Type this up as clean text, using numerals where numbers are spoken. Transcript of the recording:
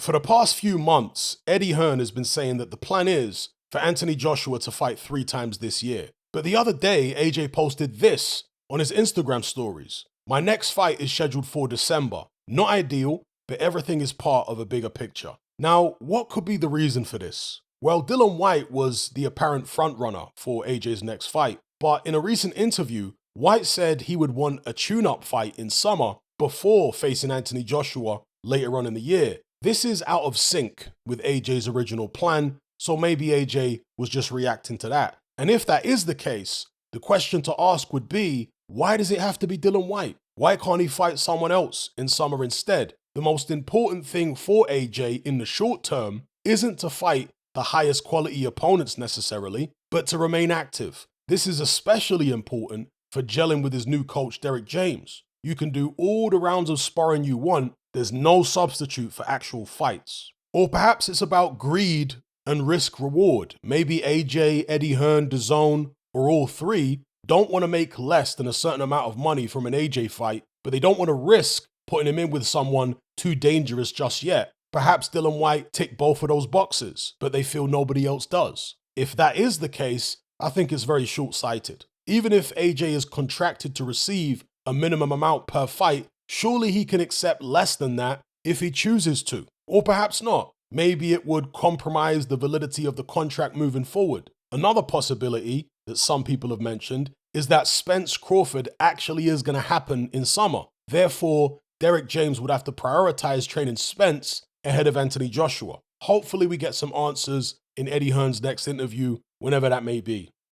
For the past few months, Eddie Hearn has been saying that the plan is for Anthony Joshua to fight 3 times this year. But the other day, AJ posted this on his Instagram stories. My next fight is scheduled for December. Not ideal, but everything is part of a bigger picture. Now, what could be the reason for this? Well, Dillian Whyte was the apparent frontrunner for AJ's next fight, but in a recent interview, Whyte said he would want a tune-up fight in summer before facing Anthony Joshua later on in the year. This is out of sync with AJ's original plan, so maybe AJ was just reacting to that. And if that is the case, the question to ask would be, why does it have to be Dillian Whyte? Why can't he fight someone else in summer instead? The most important thing for AJ in the short term isn't to fight the highest quality opponents necessarily, but to remain active. This is especially important for gelling with his new coach, Derek James. You can do all the rounds of sparring you want, there's no substitute for actual fights. Or perhaps it's about greed and risk reward. Maybe AJ, Eddie Hearn, DAZN, or all three don't want to make less than a certain amount of money from an AJ fight, but they don't want to risk putting him in with someone too dangerous just yet. Perhaps Dillian Whyte ticked both of those boxes, but they feel nobody else does. If that is the case, I think it's very short-sighted. Even if AJ is contracted to receive a minimum amount per fight, surely he can accept less than that if he chooses to. Or perhaps not. Maybe it would compromise the validity of the contract moving forward. Another possibility that some people have mentioned is that Spence Crawford actually is going to happen in summer. Therefore, Derek James would have to prioritize training Spence ahead of Anthony Joshua. Hopefully we get some answers in Eddie Hearn's next interview, whenever that may be.